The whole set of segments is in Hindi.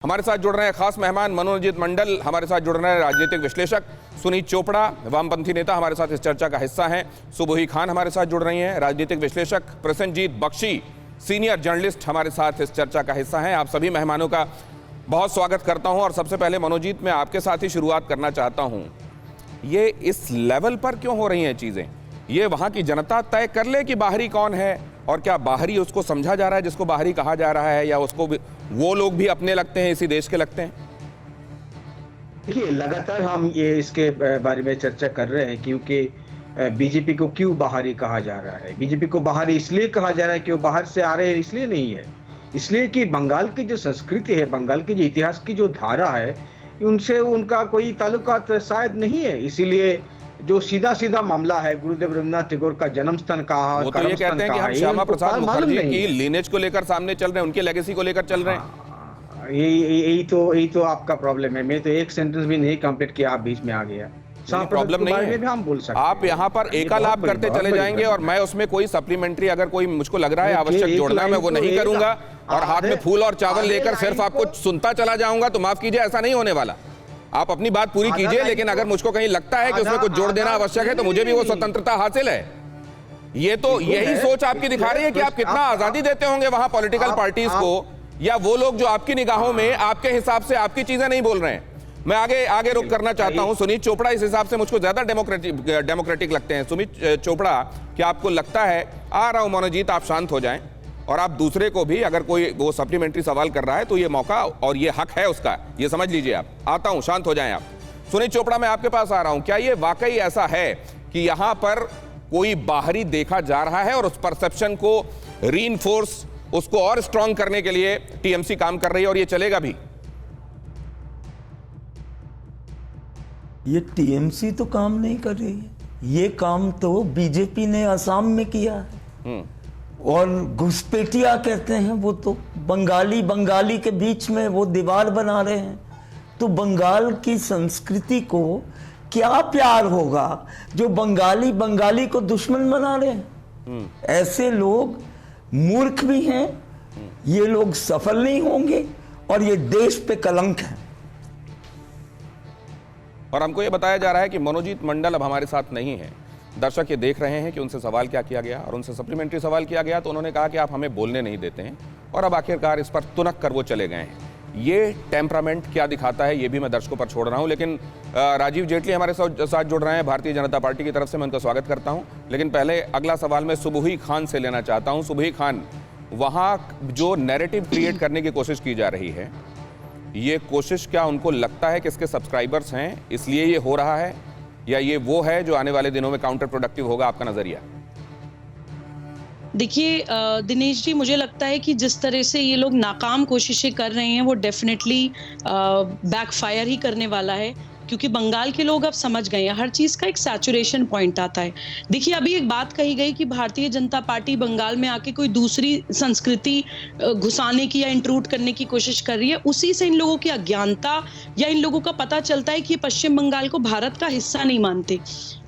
हमारे साथ जुड़ रहे हैं खास मेहमान मनोजीत मंडल, हमारे साथ जुड़ रहे हैं राजनीतिक विश्लेषक सुनीत चोपड़ा, वामपंथी नेता हमारे साथ इस चर्चा का हिस्सा हैं। सुबोही खान हमारे साथ जुड़ रही हैं, राजनीतिक विश्लेषक प्रसेनजीत बख्शी सीनियर जर्नलिस्ट हमारे साथ इस चर्चा का हिस्सा हैं। आप सभी मेहमानों का बहुत स्वागत करता हूं और सबसे पहले मनोजीत, मैं आपके साथ ही शुरुआत करना चाहता हूं। ये इस लेवल पर क्यों हो रही हैं चीजें? ये वहां की जनता तय कर ले कि बाहरी कौन है, और क्या बाहरी उसको समझा जा रहा है जिसको बाहरी कहा जा रहा है, या उसको भी वो लोग भी अपने लगते हैं, इसी देश के लगते हैं? देखिए, लगातार हम ये इसके बारे में चर्चा कर रहे हैं क्योंकि बीजेपी को क्यों बाहरी कहा जा रहा है। बीजेपी को बाहरी इसलिए कहा जा रहा है कि वो बाहर से आ रहे हैं, इसलिए नहीं है। इसलिए कि बंगाल की जो संस्कृति है, बंगाल की जो इतिहास की जो धारा है, उनसे उनका कोई ताल्लुकात शायद नहीं है। इसीलिए जो सीधा सीधा मामला है, गुरुदेव रवींद्रनाथ टैगोर का जन्म स्थान कहा, वो तो ये कहते हैं कि हम श्यामा प्रसाद मुखर्जी की लीनेज को लेकर सामने चल रहे हैं, उनके लेगेसी को लेकर चल रहे हैं। यही तो आपका प्रॉब्लम है। मैं तो एक सेंटेंस भी नहीं कंप्लीट किया, आप बीच में आ गया। प्रॉब्लम नहीं है, हम बोल सकते आप यहाँ पर एकालाप करते चले जाएंगे और मैं उसमें कोई सप्लीमेंट्री अगर कोई मुझको लग रहा है आवश्यक जोड़ना, मैं वो नहीं करूंगा और हाथ में फूल और चावल लेकर सिर्फ आपको सुनता चला जाऊंगा। तो माफ कीजिए, ऐसा नहीं होने वाला। आप अपनी बात पूरी कीजिए, लेकिन अगर मुझको कहीं लगता है कि उसमें कुछ जोड़ देना आवश्यक है तो मुझे भी वो स्वतंत्रता हासिल है। ये तो यही सोच आपकी दिखा रही है कि आप कितना आजादी देते होंगे वहां पॉलिटिकल पार्टीज को, या वो लोग जो आपकी निगाहों में आपके हिसाब से आपकी चीजें नहीं बोल रहे हैं। मैं आगे रुक करना चाहता हूं। सुनीत चोपड़ा इस हिसाब से मुझको ज्यादा डेमोक्रेटिक लगते हैं। सुनीत चोपड़ा, क्या आपको लगता है, आ रहा हूं मनोजीत, आप शांत हो जाएं और आप दूसरे को भी अगर कोई वो सप्लीमेंट्री सवाल कर रहा है तो ये मौका और ये हक है उसका, ये समझ लीजिए। आप आता हूं, शांत हो जाएं आप। सुनीत चोपड़ा, मैं आपके पास आ रहा हूं। क्या ये वाकई ऐसा है कि यहां पर कोई बाहरी देखा जा रहा है और उस परसेप्शन को रीइंफोर्स, उसको और स्ट्रांग करने के लिए टीएमसी काम कर रही है और ये चलेगा भी? ये टीएमसी तो काम नहीं कर रही है, ये काम तो बीजेपी ने असम में किया है। और घुसपैठिया कहते हैं वो तो बंगाली के बीच में वो दीवार बना रहे हैं। तो बंगाल की संस्कृति को क्या प्यार होगा जो बंगाली को दुश्मन बना रहे हैं? ऐसे लोग मूर्ख भी हैं, ये लोग सफल नहीं होंगे और ये देश पे कलंक है। और हमको ये बताया जा रहा है कि मनोजीत मंडल अब हमारे साथ नहीं है। दर्शक ये देख रहे हैं कि उनसे सवाल क्या किया गया और उनसे सप्लीमेंट्री सवाल किया गया तो उन्होंने कहा कि आप हमें बोलने नहीं देते हैं, और अब आखिरकार इस पर तुनक कर वो चले गए हैं। ये टेम्परामेंट क्या दिखाता है, ये भी मैं दर्शकों पर छोड़ रहा हूं। लेकिन राजीव जेटली हमारे साथ जुड़ रहे हैं भारतीय जनता पार्टी की तरफ से, मैं उनका स्वागत करता हूं। लेकिन पहले अगला सवाल मैं सुबोही खान से लेना चाहता हूं। सुबोही खान, वहां जो नैरेटिव क्रिएट करने की कोशिश की जा रही है, ये कोशिश क्या उनको लगता है कि इसके सब्सक्राइबर्स हैं इसलिए ये हो रहा है, या ये वो है जो आने वाले दिनों में काउंटर प्रोडक्टिव होगा? आपका नजरिया। देखिए दिनेश जी, मुझे लगता है कि जिस तरह से ये लोग नाकाम कोशिशें कर रहे हैं वो डेफिनेटली बैकफायर ही करने वाला है, क्योंकि बंगाल के लोग अब समझ गए हैं। हर चीज का एक सैचुरेशन पॉइंट आता है। देखिए, अभी एक बात कही गई कि भारतीय जनता पार्टी बंगाल में आके कोई दूसरी संस्कृति घुसाने की या इंट्रूड करने की कोशिश कर रही है। उसी से इन लोगों की अज्ञानता या इन लोगों का पता चलता है कि ये पश्चिम बंगाल को भारत का हिस्सा नहीं मानते।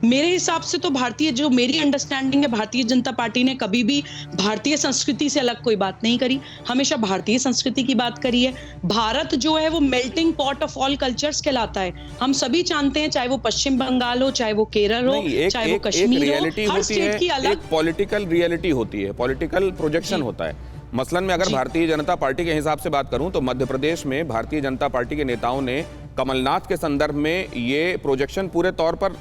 मेरे हिसाब से तो जो मेरी अंडरस्टैंडिंग है, भारतीय जनता पार्टी ने कभी भी भारतीय संस्कृति से अलग कोई बात नहीं करी, हमेशा भारतीय संस्कृति की बात करी है। भारत जो है वो melting pot of all cultures कहलाता है। हम सभी जानते हैं, चाहे वो पश्चिम बंगाल हो, चाहे वो केरल हो, चाहे वो कश्मीर हो, हर स्टेट की अलग पॉलिटिकल रियलिटी होती है, पॉलिटिकल प्रोजेक्शन होता है। मसलन में अगर भारतीय जनता पार्टी के हिसाब से बात करूं तो मध्य प्रदेश में भारतीय जनता पार्टी के नेताओं ने कमलनाथ के संदर्भ में ये प्रोजेक्शन पूरे तौर पर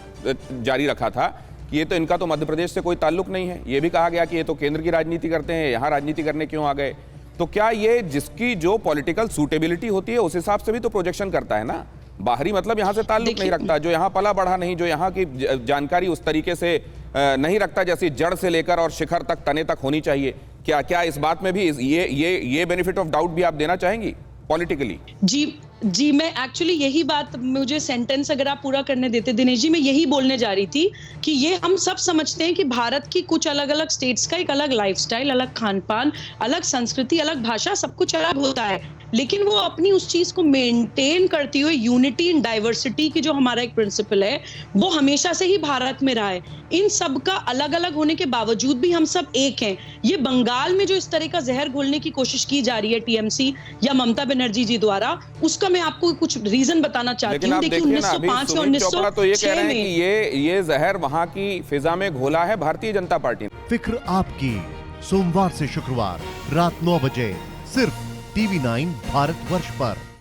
जारी रखा था कि ये तो इनका तो मध्य प्रदेश से कोई ताल्लुक नहीं है। ये भी कहा गया कि ये तो केंद्र की राजनीति करते हैं, यहाँ राजनीति करने क्यों आ गए? तो क्या ये जिसकी जो पॉलिटिकल सूटेबिलिटी होती है उस हिसाब से भी तो प्रोजेक्शन करता है ना? बाहरी मतलब यहाँ से ताल्लुक नहीं रखता, जो यहाँ पला बढ़ा नहीं, जो यहाँ की जानकारी उस तरीके से नहीं रखता जैसी जड़ से लेकर और शिखर तक, तने तक होनी चाहिए। क्या इस बात में भी ये बेनिफिट ऑफ डाउट भी आप देना चाहेंगी पॉलिटिकली? जी, मैं एक्चुअली यही बात, मुझे सेंटेंस अगर आप पूरा करने देते दिनेश जी, मैं यही बोलने जा रही थी कि ये हम सब समझते हैं कि भारत की कुछ अलग अलग स्टेट्स का एक अलग लाइफस्टाइल, अलग खान पान, अलग संस्कृति, अलग भाषा, सब कुछ अलग होता है। लेकिन वो अपनी उस चीज को मेंटेन करते हुए यूनिटी इन डाइवर्सिटी की जो हमारा एक प्रिंसिपल है वो हमेशा से ही भारत में रहा है। इन सब का अलग अलग होने के बावजूद भी हम सब एक हैं। ये बंगाल में जो इस तरह का जहर घोलने की कोशिश की जा रही है टीएमसी या ममता बनर्जी जी द्वारा, उसका मैं आपको कुछ रीजन बताना चाहती हूँ। देखिए 1905 से 1906 तो ये कह रहे हैं कि ये जहर वहां की फिजा में घोला है भारतीय जनता पार्टी ने। फिक्र आपकी, सोमवार से शुक्रवार रात 9 बजे सिर्फ TV9 भारतवर्ष पर।